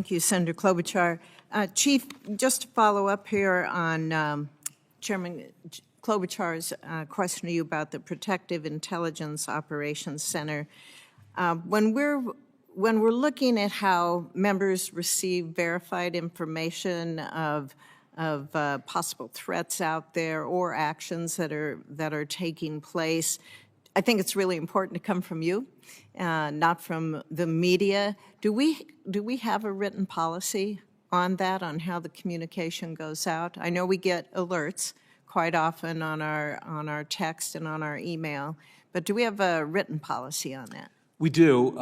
Thank you, Senator Klobuchar. Chief, just to follow up here on Chairman Klobuchar's question to you about the Protective Intelligence Operations Center. When we're looking at how members receive verified information of possible threats out there or actions that are taking place, I think it's really important to come from you, not from the media. Do we have a written policy on that, on how the communication goes out? I know we get alerts quite often on our text and on our email, but do we have a written policy on that? We do.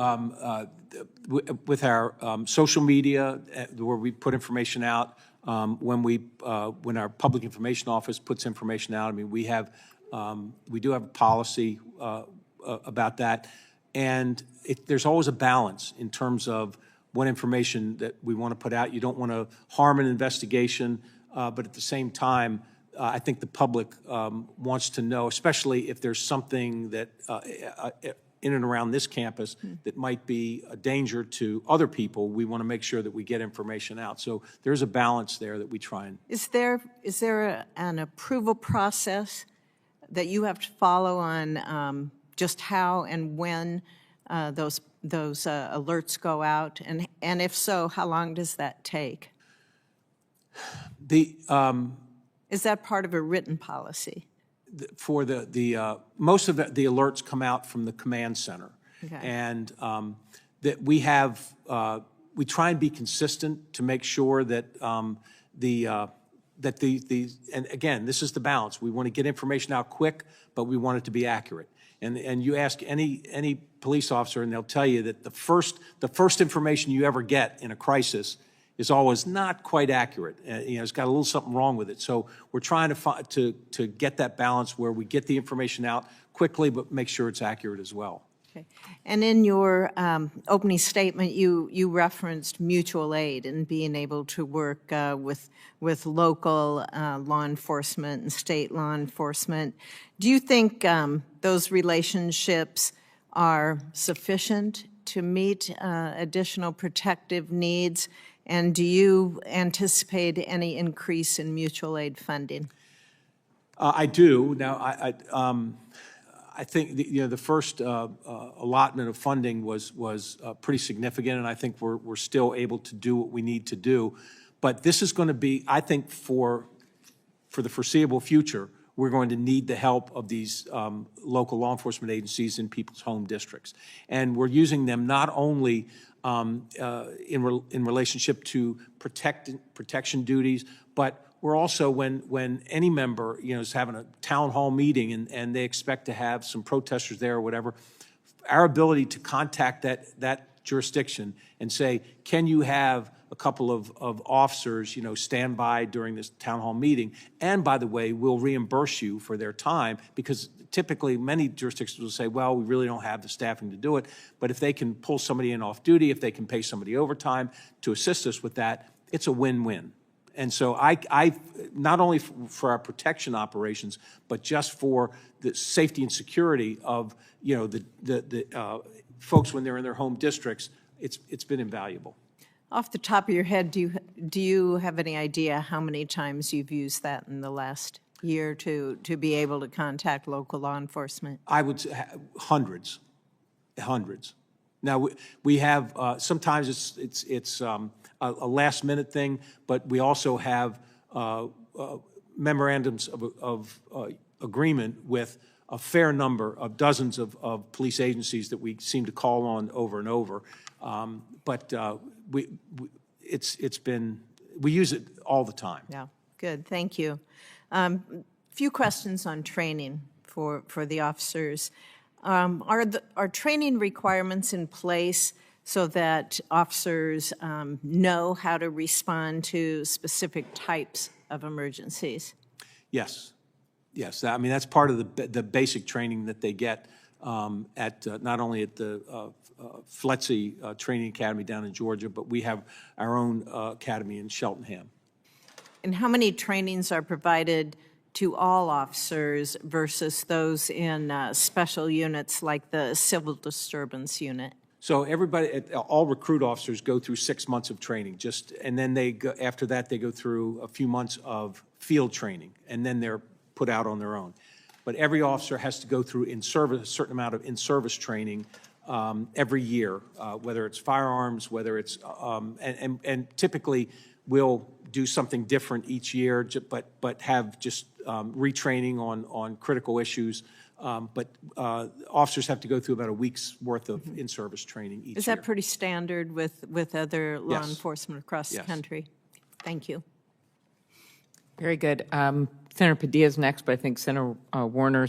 With our social media, where we put information out, when our public information office puts information out, I mean, we do have a policy about that, and there's always a balance in terms of what information that we want to put out. You don't want to harm an investigation, but at the same time, I think the public wants to know, especially if there's something that in and around this campus that might be a danger to other people. We want to make sure that we get information out. So there's a balance there that we try and. Is there an approval process that you have to follow on just how and when those alerts go out, and if so, how long does that take? Is that part of a written policy? For most of the alerts come out from the command center, okay. And that we try and be consistent to make sure that and again, this is the balance. We want to get information out quick, but we want it to be accurate. And you ask any police officer, and they'll tell you that the first information you ever get in a crisis is always not quite accurate. It's got a little something wrong with it. So we're trying to get that balance where we get the information out quickly, but make sure it's accurate as well. Okay. And in your opening statement, you referenced mutual aid and being able to work with local law enforcement and state law enforcement. Do you think those relationships are sufficient to meet additional protective needs? And do you anticipate any increase in mutual aid funding? I do. Now, I think the first allotment of funding was pretty significant, and I think we're still able to do what we need to do. But this is going to be, I think, for the foreseeable future, we're going to need the help of these local law enforcement agencies in people's home districts, and we're using them not only in relationship to protection duties, but we're also, when any member is having a town hall meeting and they expect to have some protesters there or whatever, our ability to contact that jurisdiction and say, can you have a couple of officers stand by during this town hall meeting, and by the way, we'll reimburse you for their time, because typically many jurisdictions will say, well, we really don't have the staffing to do it, but if they can pull somebody in off duty, if they can pay somebody overtime to assist us with that, it's a win-win. And so I not only for our protection operations, but just for the safety and security of the folks when they're in their home districts, it's been invaluable. Off the top of your head, do you have any idea how many times you've used that in the last year to be able to contact local law enforcement? I would say hundreds. Now we have sometimes it's a last minute thing, but we also have memorandums of agreement with a fair number of dozens of police agencies that we seem to call on over and over. But we use it all the time. Yeah, good, thank you. Few questions on training for the officers. Are training requirements in place so that officers know how to respond to specific types of emergencies? Yes. I mean, that's part of the basic training that they get at not only at the FLETC Training Academy down in Georgia, but we have our own academy in Cheltenham. And how many trainings are provided to all officers versus those in special units like the civil disturbance unit? So everybody, all recruit officers go through 6 months of training, and then they go, after that, they go through a few months of field training, and then they're put out on their own. But every officer has to go through a certain amount of in-service training every year, whether it's firearms, whether it's, and typically we'll do something different each year, but have just retraining on critical issues. But officers have to go through about a week's worth of in-service training each year. Is that pretty standard with other law Yes. enforcement across the Yes. country? Thank you. Very good. Senator Padilla's next, but I think Senator Warner's